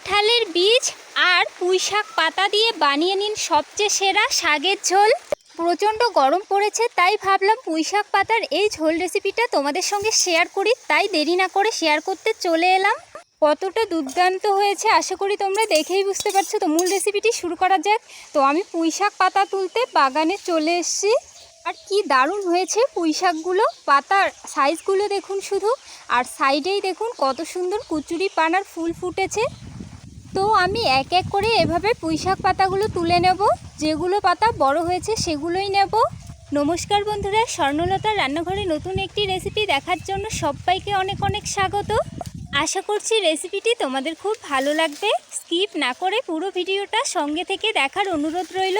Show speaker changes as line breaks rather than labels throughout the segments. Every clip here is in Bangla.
কাঁঠালের বীজ আর পুঁইশাক পাতা দিয়ে বানিয়ে নিন সবচেয়ে সেরা শাকের ঝোল। প্রচণ্ড গরম পড়েছে, তাই ভাবলাম পুঁইশাক পাতার এই ঝোল রেসিপিটা তোমাদের সঙ্গে শেয়ার করি। তাই দেরি না করে শেয়ার করতে চলে এলাম। কতটা দুর্দান্ত হয়েছে আশা করি তোমরা দেখেই বুঝতে পারছো। তো মূল রেসিপিটি শুরু করা যাক। তো আমি পুঁইশাক পাতা তুলতে বাগানে চলে এসেছি। আর কি দারুণ হয়েছে পুঁইশাকগুলো, পাতার সাইজগুলো দেখুন শুধু। আর সাইডেই দেখুন কত সুন্দর কুচুরি পানার ফুল ফুটেছে। তো আমি এক এক করে এভাবে পুঁইশাক পাতাগুলো তুলে নেব। যেগুলো পাতা বড় হয়েছে সেগুলোই নেব। নমস্কার বন্ধুরা, স্বর্ণলতার রান্নাঘরে নতুন একটি রেসিপি দেখার জন্য সবাইকে অনেক অনেক স্বাগত। আশা করছি রেসিপিটি তোমাদের খুব ভালো লাগবে। স্কিপ না করে পুরো ভিডিওটা সঙ্গে থেকে দেখার অনুরোধ রইল।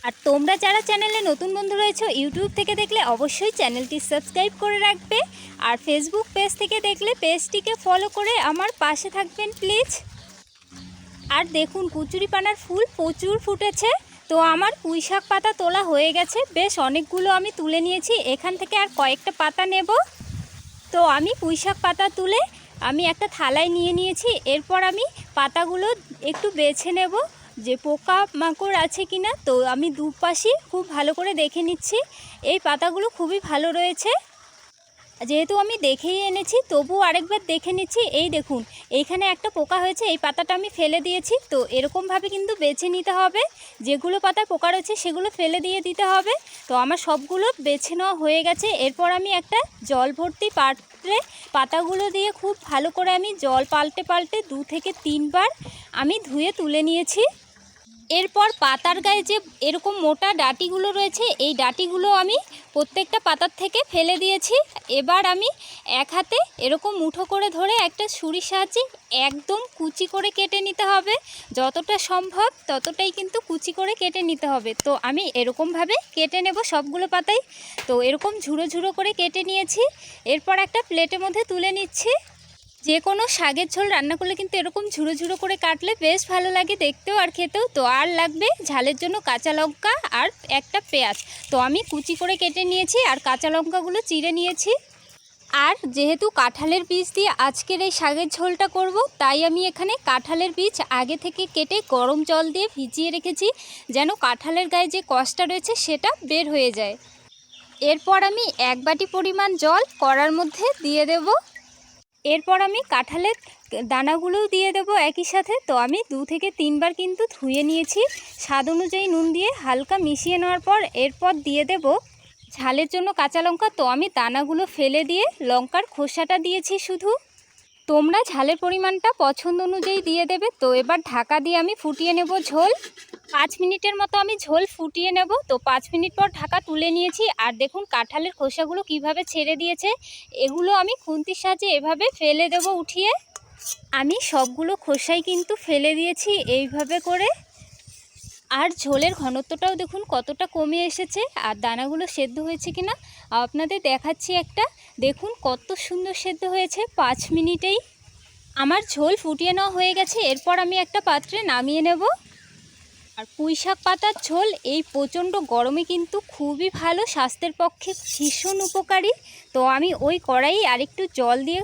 আর তোমরা যারা চ্যানেলে নতুন বন্ধু রয়েছে ইউটিউব থেকে দেখলে অবশ্যই চ্যানেলটি সাবস্ক্রাইব করে রাখবে। আর ফেসবুক পেজ থেকে দেখলে পেজটিকে ফলো করে আমার পাশে থাকবেন প্লিজ। আর দেখুন কুচুরি পানার ফুল প্রচুর ফুটেছে। তো আমার পুঁইশাক পাতা তোলা হয়ে গেছে, বেশ অনেকগুলো আমি তুলে নিয়েছি। এখান থেকে আর কয়েকটা পাতা নেব। তো আমি পুঁইশাক পাতা তুলে আমি একটা থালায় নিয়ে নিয়েছি। এরপর আমি পাতাগুলো একটু বেছে নেব যে পোকা মাকড় আছে কিনা। তো আমি দুপাশই খুব ভালো করে দেখে নিচ্ছি। এই পাতাগুলো খুবই ভালো রয়েছে, যেহেতু আমি দেখেই এনেছি তবু আরেকবার দেখে নিচ্ছি। এই দেখুন এইখানে একটা পোকা হয়েছে, এই পাতাটা আমি ফেলে দিয়েছি। তো এরকমভাবে কিন্তু বেছে নিতে হবে, যেগুলো পাতায় পোকা রয়েছে সেগুলো ফেলে দিয়ে দিতে হবে। তো আমার সবগুলো বেছে নেওয়া হয়ে গেছে। এরপর আমি একটা জল ভর্তি পাত্রে পাতাগুলো দিয়ে খুব ভালো করে আমি জল পাল্টে পাল্টে 2 থেকে 3 বার আমি ধুয়ে তুলে নিয়েছি। এরপর পাতার গায়ে যে এরকম মোটা ডাঁটিগুলো রয়েছে এই ডাঁটিগুলো আমি প্রত্যেকটা পাতার থেকে ফেলে দিয়েছি। এবার আমি এক হাতে এরকম মুঠো করে ধরে একটা ছুরির সাহায্যে একদম কুচি করে কেটে নিতে হবে। যতটা সম্ভব ততটাই কিন্তু কুচি করে কেটে নিতে হবে। তো আমি এরকমভাবে কেটে নেব সবগুলো পাতাই। তো এরকম ঝুড়ো ঝুড়ো করে কেটে নিয়েছি। এরপর একটা প্লেটের মধ্যে তুলে নিচ্ছি। যে কোনো শাকের ঝোল রান্না করলে কিন্তু এরকম ঝুড়ো ঝুড়ো করে কাটলে বেশ ভালো লাগে দেখতেও আর খেতেও। তো আর লাগবে ঝালের জন্য কাঁচা লঙ্কা আর একটা পেঁয়াজ। তো আমি কুচি করে কেটে নিয়েছি আর কাঁচা লঙ্কাগুলো চিড়ে নিয়েছি। আর যেহেতু কাঁঠালের বীজ দিয়ে আজকের এই শাকের ঝোলটা করব, তাই আমি এখানে কাঁঠালের বীজ আগে থেকে কেটে গরম জল দিয়ে ভিজিয়ে রেখেছি, যেন কাঁঠালের গায়ে যে কষটা রয়েছে সেটা বের হয়ে যায়। এরপর আমি 1 বাটি পরিমাণ জল কড়ার মধ্যে দিয়ে দেব। এরপর আমি কাঁঠালের দানাগুলোও দিয়ে দেব একই সাথে। তো আমি 2 থেকে 3 বার কিন্তু ধুয়ে নিয়েছি। স্বাদ অনুযায়ী নুন দিয়ে হালকা মিশিয়ে নেওয়ার পর এরপর দিয়ে দেব ঝালের জন্য কাঁচা লঙ্কা। তো আমি দানাগুলো ফেলে দিয়ে লঙ্কার খোসাটা দিয়েছি শুধু। তোমরা ঝালের পরিমাণটা পছন্দ অনুযায়ী দিয়ে দেবে। তো এবার ঢাকা দিয়ে আমি ফুটিয়ে নেব ঝোল। 5 মিনিটের মতো আমি ঝোল ফুটিয়ে নেব। তো 5 মিনিট পর ঢাকা তুলে নিয়েছি। আর দেখুন কাঁঠালের খোসাগুলো কিভাবে ছেড়ে দিয়েছে। এগুলো আমি খুন্তির সাহায্যে এভাবে ফেলে দেব উঠিয়ে। আমি সবগুলো খোসাই কিন্তু ফেলে দিয়েছি এইভাবে করে। আর ঝোলের ঘনত্বটাও দেখুন কতটা কমে এসেছে। আর দানাগুলো সেদ্ধ হয়েছে কিনা আপনাদের দেখাচ্ছি একটা। দেখুন কত সুন্দর সেদ্ধ হয়েছে 5 মিনিটেই। আমার ঝোল ফুটিয়ে নেওয়া হয়ে গেছে। এরপর আমি একটা পাত্রে নামিয়ে নেব। আর পুঁইশাক পাতার ঝোল এই প্রচণ্ড গরমে কিন্তু খুবই ভালো, স্বাস্থ্যের পক্ষে ভীষণ উপকারী। তো আমি ওই কড়াই আরেকটু জল দিয়ে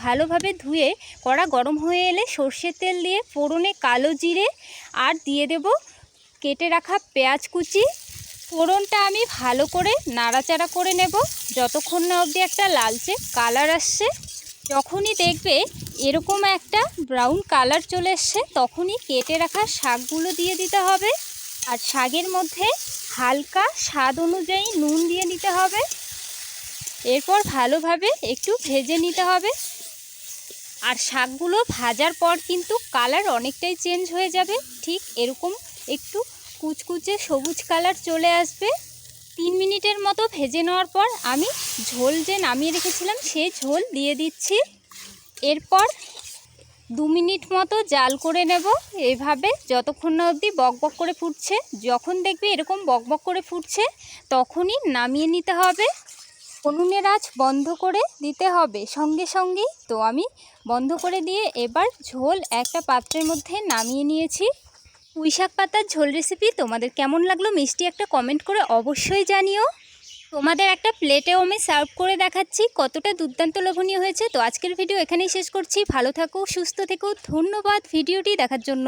ভালোভাবে ধুয়ে কড়া গরম হয়ে এলে সর্ষের তেল দিয়ে ফোড়নে কালো জিরে আর দিয়ে দেব কেটে রাখা পেঁয়াজ কুচি। ফোড়নটা আমি ভালো করে নাড়াচাড়া করে নেব যতক্ষণ না অবধি একটা লালচে কালার আসছে। যখনই দেখবে এরকম একটা ব্রাউন কালার চলে এসছে তখনই কেটে রাখা শাকগুলো দিয়ে দিতে হবে। আর শাকের মধ্যে হালকা স্বাদ অনুযায়ী নুন দিয়ে দিতে হবে। এরপর ভালোভাবে একটু ভেজে নিতে হবে। আর শাকগুলো ভাজার পর কিন্তু কালার অনেকটাই চেঞ্জ হয়ে যাবে, ঠিক এরকম একটু কুচকুচে সবুজ কালার চলে আসবে। 3 মিনিটের মতো ভেজে নেওয়ার পর আমি ঝোল যে নামিয়ে রেখেছিলাম সেই ঝোল দিয়ে দিচ্ছি। এরপর 2 মিনিট মতো জাল করে নেব এইভাবে যতক্ষণ না অবধি বকবক করে ফুটছে। যখন দেখবে এরকম বকবক করে ফুটছে তখনই নামিয়ে নিতে হবে। উনুনের আঁচ বন্ধ করে দিতে হবে সঙ্গে সঙ্গেই। তো আমি বন্ধ করে দিয়ে এবার ঝোল একটা পাত্রের মধ্যে নামিয়ে নিয়েছি। পুঁইশাক পাতার ঝোল রেসিপি তোমাদের কেমন লাগলো মিষ্টি একটা কমেন্ট করে অবশ্যই জানিও। তোমাদের একটা প্লেটেও আমি সার্ভ করে দেখাচ্ছি কতটা দুর্দান্ত লোভনীয় হয়েছে। তো আজকের ভিডিও এখানেই শেষ করছি। ভালো থাকো, সুস্থ থেকো, ধন্যবাদ ভিডিওটি দেখার জন্য।